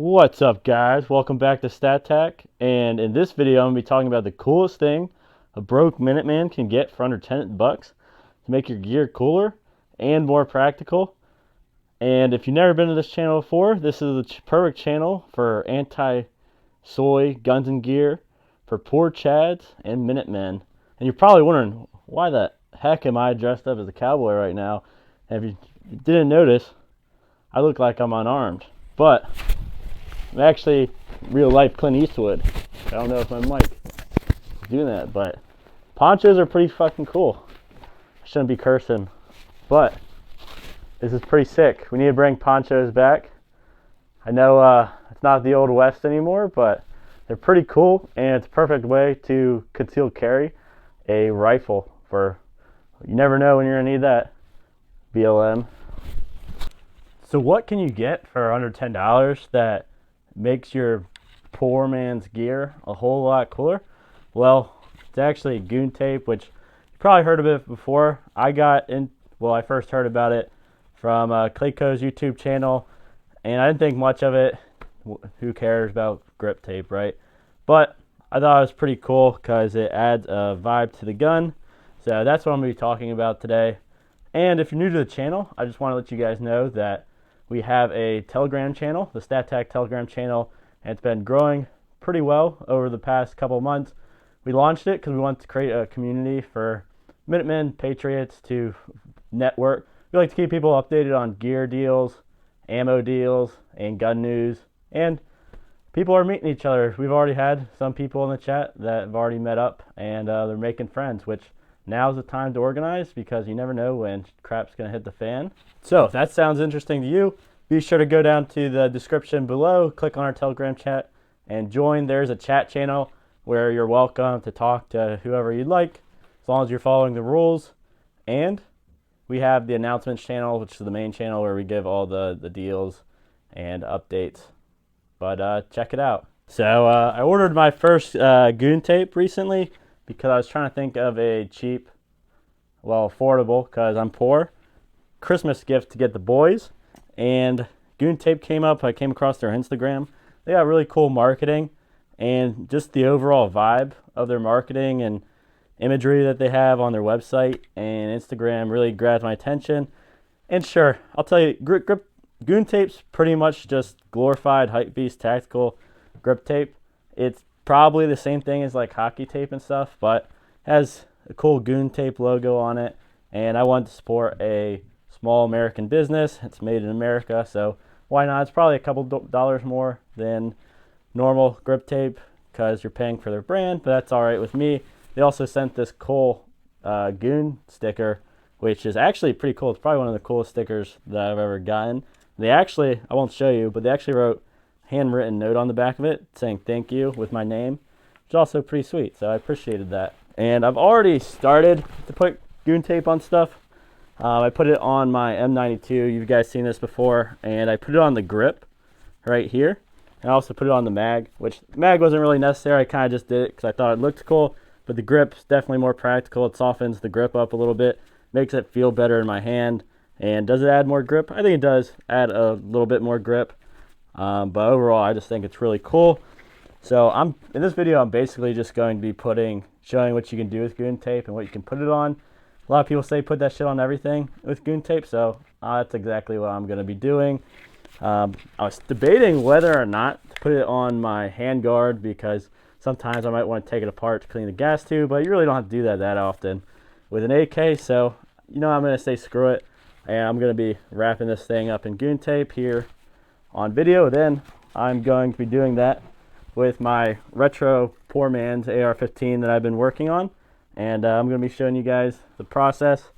What's up, guys? Welcome back to StatTAC, and in this video I'm going to be talking about the coolest thing a broke Minuteman can get for under 10 bucks to make your gear cooler and more practical. And if you've never been to this channel before, this is the perfect channel for anti-soy guns and gear for poor Chads and Minutemen. And you're probably wondering, why the heck am I dressed up as a cowboy right now? And if you didn't notice, I look like I'm unarmed, but I'm actually real life Clint Eastwood. I don't know if my mic is doing that, but ponchos are pretty fucking cool. I shouldn't be cursing, but this is pretty sick. We need to bring ponchos back. I know it's not the old west anymore, but they're pretty cool, and it's a perfect way to conceal carry a rifle for, you never know when you're gonna need that, BLM. So what can you get for under $10 that makes your poor man's gear a whole lot cooler? Well, it's actually GOON Tape, which you probably heard of it before. I first heard about it from Clayco's YouTube channel, and I didn't think much of it. Who cares about grip tape, right? But I thought it was pretty cool because it adds a vibe to the gun. So that's what I'm going to be talking about today. And if you're new to the channel, I just want to let you guys know that we have a Telegram channel, the StatTAC Telegram channel, and it's been growing pretty well over the past couple of months. We launched it because we wanted to create a community for Minutemen, Patriots to network. We like to keep people updated on gear deals, ammo deals, and gun news. And people are meeting each other. We've already had some people in the chat that have already met up, and they're making friends, which now's the time to organize because you never know when crap's going to hit the fan. So if that sounds interesting to you, be sure to go down to the description below, click on our Telegram chat, and join. There's a chat channel where you're welcome to talk to whoever you'd like, as long as you're following the rules. And we have the announcements channel, which is the main channel where we give all the deals and updates. But check it out. So I ordered my first GOON Tape recently because I was trying to think of a cheap, well, affordable, because I'm poor, Christmas gift to get the boys. And GOON Tape came up. I came across their Instagram. They got really cool marketing, and just the overall vibe of their marketing and imagery that they have on their website and Instagram really grabbed my attention. And sure, I'll tell you, GOON Tape's pretty much just glorified hypebeast tactical grip tape. It's probably the same thing as like hockey tape and stuff, but has a cool GOON Tape logo on it, and I wanted to support a small American business. It's made in America, so why not? It's probably a couple dollars more than normal grip tape because you're paying for their brand, but that's all right with me. They also sent this cool Goon sticker, which is actually pretty cool. It's probably one of the coolest stickers that I've ever gotten. They actually, I won't show you, but they actually wrote handwritten note on the back of it saying thank you with my name, which is also pretty sweet, so I appreciated that. And I've already started to put GOON Tape on stuff. I put it on my M92. You guys seen this before, and I put it on the grip right here, and I also put it on the mag, which the mag wasn't really necessary. I kind of just did it because I thought it looked cool, but the grip's definitely more practical. It softens the grip up a little bit, makes it feel better in my hand. And does it add more grip? I think it does add a little bit more grip. But overall, I just think it's really cool. So in this video, I'm basically just going to be showing what you can do with GOON Tape and what you can put it on. A lot of people say put that shit on everything with GOON Tape, so that's exactly what I'm going to be doing. I was debating whether or not to put it on my handguard because sometimes I might want to take it apart to clean the gas tube, but you really don't have to do that often with an AK, so I'm going to say screw it. And I'm going to be wrapping this thing up in GOON Tape here on video. Then I'm going to be doing that with my retro poor man's AR-15 that I've been working on. And I'm going to be showing you guys the process.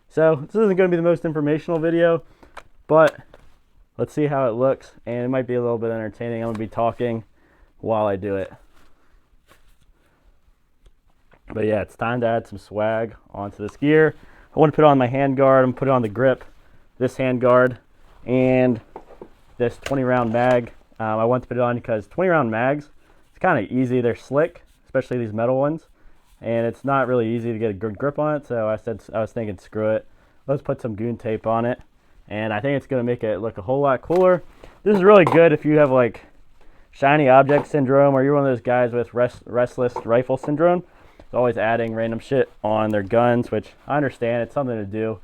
So this isn't going to be the most informational video, but let's see how it looks. And it might be a little bit entertaining. I'm going to be talking while I do it. But yeah, it's time to add some swag onto this gear. I want to put it on my handguard. I'm going to put it on the grip, this handguard, and this 20-round mag. I want to put it on because 20-round mags, it's kind of easy. They're slick, especially these metal ones, and it's not really easy to get a good grip on it, so I was thinking screw it. Let's put some GOON Tape on it, and I think it's going to make it look a whole lot cooler. This is really good if you have like shiny object syndrome, or you're one of those guys with restless rifle syndrome, always adding random shit on their guns, which I understand, it's something to do,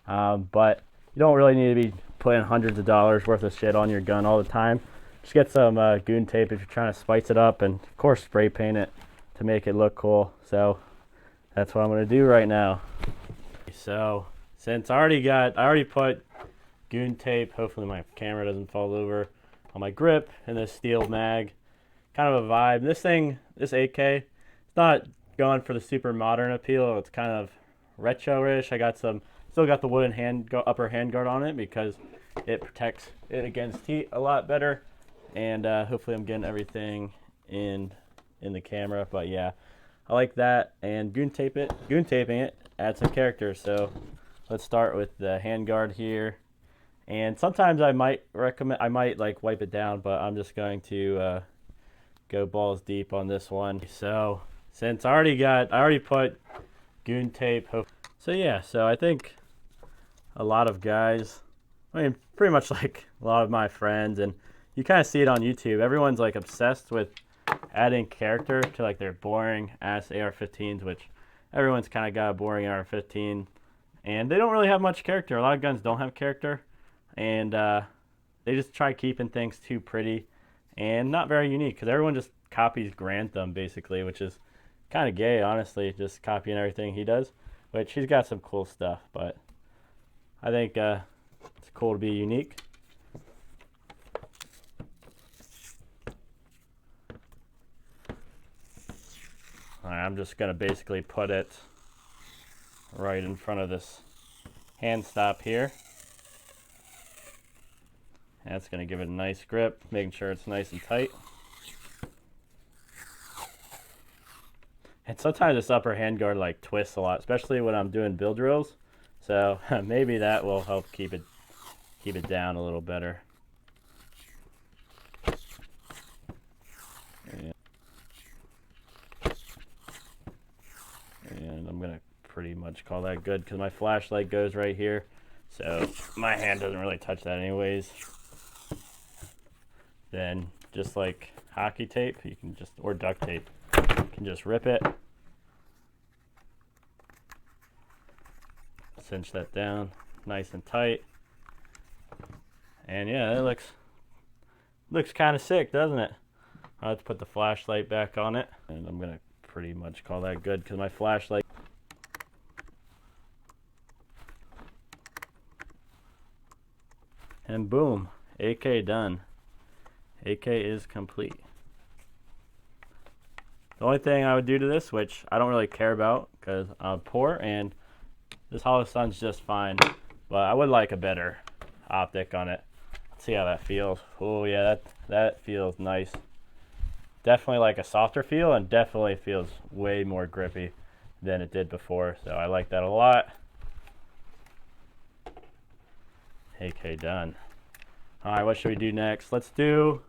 but you don't really need to be putting hundreds of dollars worth of shit on your gun all the time. Just get some GOON tape if you're trying to spice it up, and of course spray paint it to make it look cool. So that's what I'm going to do right now. So since I already put GOON tape, hopefully my camera doesn't fall over, on my grip and this steel mag, kind of a vibe. This 8K, it's not going for the super modern appeal. It's kind of retro-ish. I got still got the wooden upper handguard on it because it protects it against heat a lot better. And hopefully I'm getting everything in the camera. But yeah, I like that. And GOON taping it adds some character. So let's start with the handguard here. And sometimes I might like wipe it down, but I'm just going to go balls deep on this one. So since I already put GOON tape. So yeah, so I think a lot of guys, I mean, pretty much like a lot of my friends, and you kind of see it on YouTube. Everyone's like obsessed with adding character to like their boring ass AR-15s, which everyone's kind of got a boring AR-15, and they don't really have much character. A lot of guns don't have character, and they just try keeping things too pretty and not very unique, because everyone just copies Grantham basically, which is kind of gay, honestly, just copying everything he does, which he's got some cool stuff, but I think it's cool to be unique. Alright, I'm just going to basically put it right in front of this hand stop here. And it's going to give it a nice grip, making sure it's nice and tight. And sometimes this upper handguard like twists a lot, especially when I'm doing build drills. So maybe that will help keep it down a little better. And I'm gonna pretty much call that good because my flashlight goes right here, so my hand doesn't really touch that anyways. Then just like hockey tape, you can just, or duct tape, you can just rip it, cinch that down nice and tight, and yeah, it looks kind of sick, doesn't it? I'll have to put the flashlight back on it, and I'm gonna pretty much call that good because my flashlight, and boom, AK done. AK is complete. The only thing I would do to this, which I don't really care about because I'm poor and this hollow sun's just fine, but I would like a better optic on it. Let's see how that feels. Oh yeah, that feels nice. Definitely like a softer feel, and definitely feels way more grippy than it did before, so I like that a lot. AK done. Alright, what should we do next? Let's do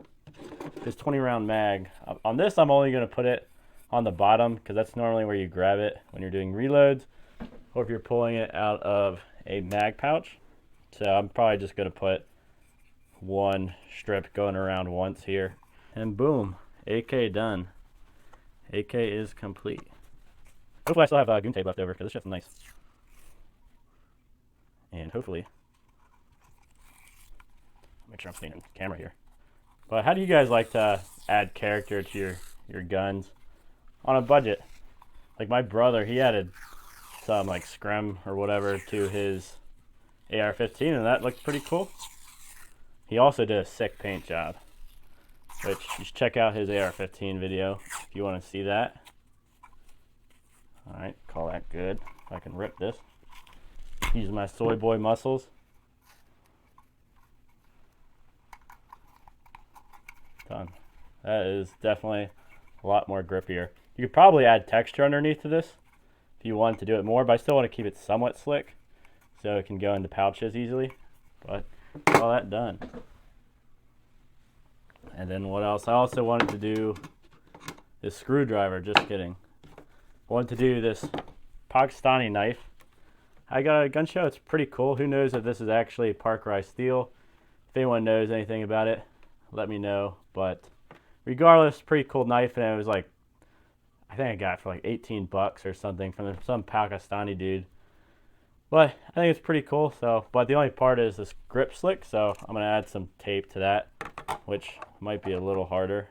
this 20 round mag. On this, I'm only going to put it on the bottom because that's normally where you grab it when you're doing reloads, or if you're pulling it out of a mag pouch. So I'm probably just going to put one strip going around once here, and boom, AK done. AK is complete. Hopefully I still have GOON tape left over because it's just nice. And hopefully, make sure I'm staying in camera here. But how do you guys like to add character to your guns on a budget? Like my brother, he added some like scrim or whatever to his AR-15, and that looked pretty cool. He also did a sick paint job, which you should check out his AR-15 video if you want to see that. Alright, call that good. If I can rip this. Using my soy boy muscles. Done. That is definitely a lot more grippier. You could probably add texture underneath to this if you want to do it more, but I still want to keep it somewhat slick so it can go into pouches easily. But all that done. And then what else? I also wanted to do this screwdriver, just kidding. I wanted to do this Pakistani knife. I got a gun show, it's pretty cool. Who knows if this is actually Parkerized steel? If anyone knows anything about it, let me know. But regardless, pretty cool knife, and it was like, I think I got it for like 18 bucks or something from some Pakistani dude. But I think it's pretty cool. So, but the only part is this grip slick, so I'm gonna add some tape to that, which might be a little harder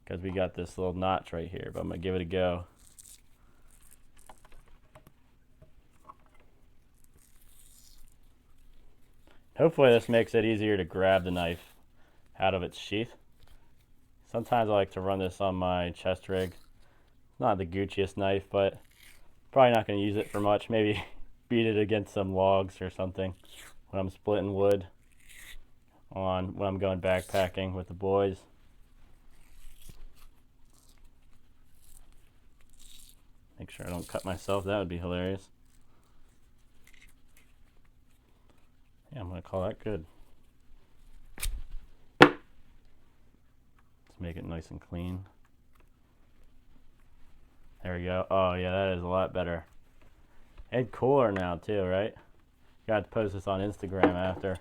because we got this little notch right here, but I'm gonna give it a go. Hopefully this makes it easier to grab the knife out of its sheath. Sometimes I like to run this on my chest rig. Not the Gucciest knife, but probably not going to use it for much. Maybe beat it against some logs or something when I'm splitting wood when I'm going backpacking with the boys. Make sure I don't cut myself. That would be hilarious. Yeah, I'm going to call that good. Let's make it nice and clean. There we go. Oh yeah, that is a lot better. And cooler now too, right? Got to post this on Instagram after.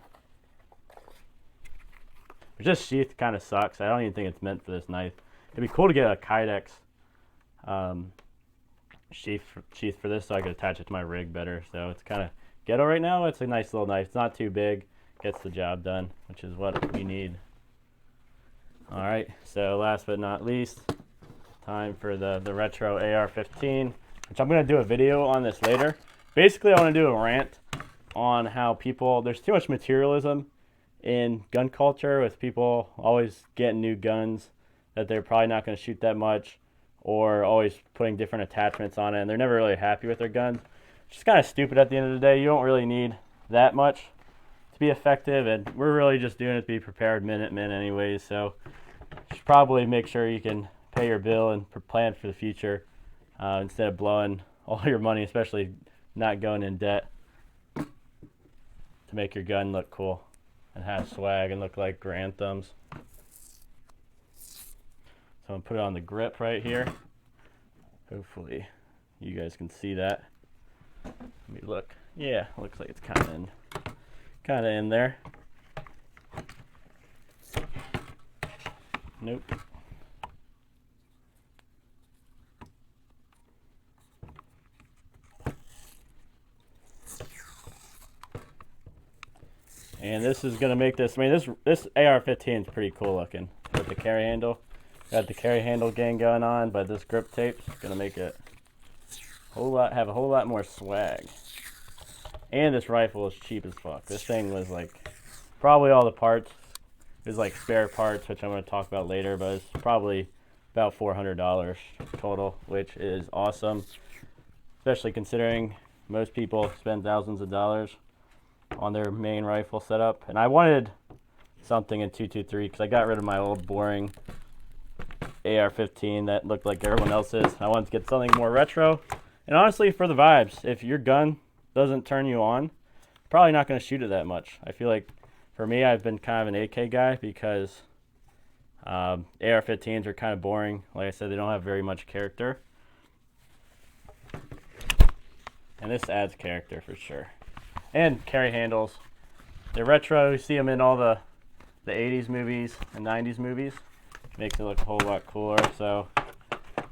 This sheath kind of sucks. I don't even think it's meant for this knife. It'd be cool to get a Kydex sheath for this so I could attach it to my rig better. So it's kind of ghetto right now. It's a nice little knife. It's not too big. Gets the job done, which is what we need. All right, so last but not least, time for the retro AR-15, which I'm going to do a video on this later. Basically, I want to do a rant on how there's too much materialism in gun culture, with people always getting new guns that they're probably not going to shoot that much, or always putting different attachments on it, and they're never really happy with their guns. It's just kind of stupid at the end of the day. You don't really need that much to be effective, and we're really just doing it to be prepared Minutemen anyways, so you should probably make sure you can pay your bill and plan for the future instead of blowing all your money, especially not going in debt, to make your gun look cool and have swag and look like Granthams. So I'm going to put it on the grip right here. Hopefully you guys can see that. Let me look. Yeah, looks like it's kind of in there. Nope. And this is going to make this, I mean, this AR-15 is pretty cool looking with the carry handle. Got the carry handle gang going on, but this grip tape is going to make it have a whole lot more swag. And this rifle is cheap as fuck. This thing was like, probably all the parts, it was like spare parts, which I'm going to talk about later, but it's probably about $400 total, which is awesome, especially considering most people spend thousands of dollars on their main rifle setup. And I wanted something in 223 because I got rid of my old boring AR-15 that looked like everyone else's. I wanted to get something more retro, and honestly, for the vibes. If your gun doesn't turn you on, probably not going to shoot it that much. I feel like for me, I've been kind of an AK guy because AR-15s are kind of boring. Like I said, they don't have very much character, and this adds character for sure. And carry handles, they're retro. You see them in all the 80s movies and 90s movies. Makes it look a whole lot cooler. So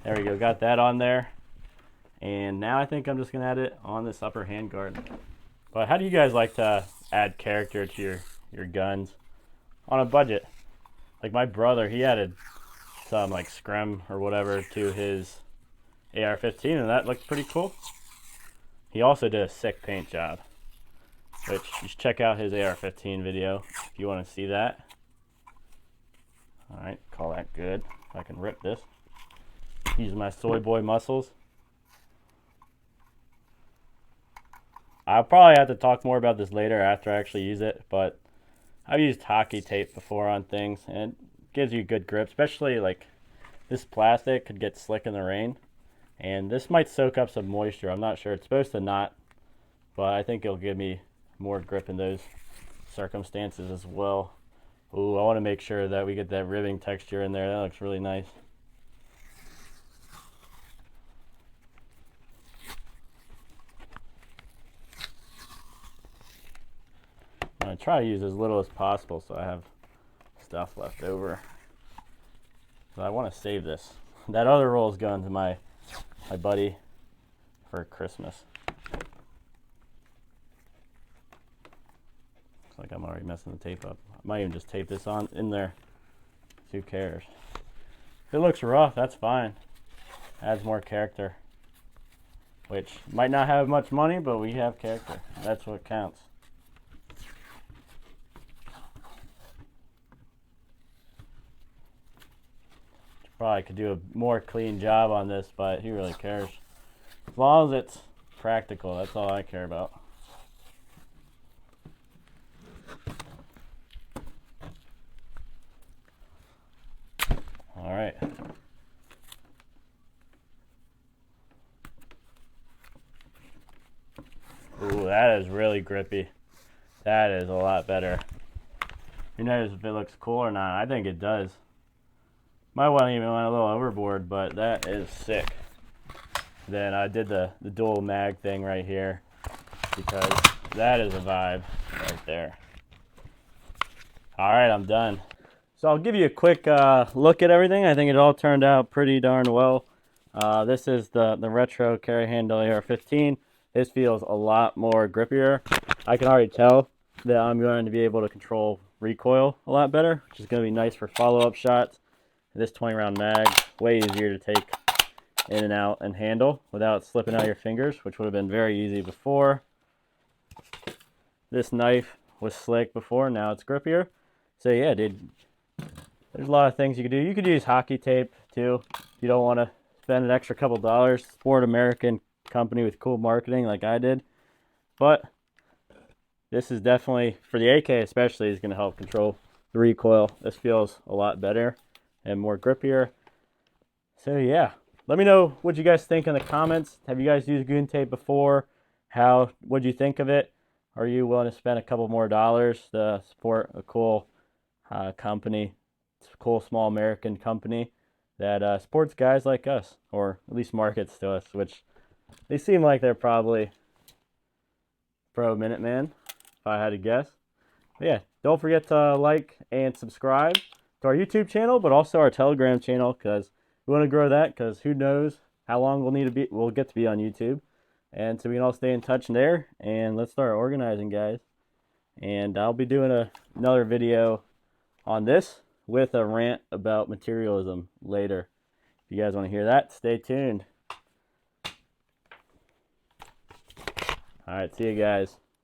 there we go, got that on there. And now I think I'm just gonna add it on this upper handguard. But how do you guys like to add character to your guns on a budget? Like my brother, he added some like scrim or whatever to his AR-15, and that looked pretty cool. He also did a sick paint job, which you should check out his AR-15 video if you want to see that. Alright, call that good. If I can rip this. Use my soy boy muscles. I'll probably have to talk more about this later after I actually use it, but I've used hockey tape before on things, and it gives you good grip, especially like this plastic could get slick in the rain, and this might soak up some moisture. I'm not sure. It's supposed to not, but I think it'll give me more grip in those circumstances as well. Ooh, I want to make sure that we get that ribbing texture in there. That looks really nice. I'm going to try to use as little as possible so I have stuff left over. So I want to save this. That other roll is going to my buddy for Christmas. Looks like I'm already messing the tape up. I might even just tape this on in there. Who cares? If it looks rough, that's fine. Adds more character. Which might not have much money, but we have character. That's what counts. Probably could do a more clean job on this, but who really cares? As long as it's practical, that's all I care about. All right. Ooh, that is really grippy. That is a lot better. Who knows if it looks cool or not? I think it does. Might want to even went a little overboard, but that is sick. Then I did the dual mag thing right here because that is a vibe right there. All right, I'm done. So I'll give you a quick look at everything. I think it all turned out pretty darn well. This is the retro carry handle AR-15. This feels a lot more grippier. I can already tell that I'm going to be able to control recoil a lot better, which is going to be nice for follow-up shots. This 20-round mag, way easier to take in and out and handle without slipping out your fingers, which would have been very easy before. This knife was slick before, now it's grippier. So yeah, dude, there's a lot of things you could do. You could use hockey tape too. If you don't want to spend an extra couple dollars. Support American company with cool marketing like I did. But this is definitely, for the AK especially, is going to help control the recoil. This feels a lot better and more grippier. So yeah, let me know what you guys think in the comments. Have you guys used GOON Tape before? What'd you think of it? Are you willing to spend a couple more dollars to support a cool company, cool small American company that supports guys like us, or at least markets to us, which they seem like they're probably pro Minuteman, if I had to guess. But yeah, don't forget to like and subscribe to our YouTube channel, but also our Telegram channel, because we want to grow that, because who knows how long we'll get to be on YouTube. And so we can all stay in touch there, and let's start organizing, guys. And I'll be doing another video on this with a rant about materialism later. If you guys want to hear that, stay tuned. All right, see you guys.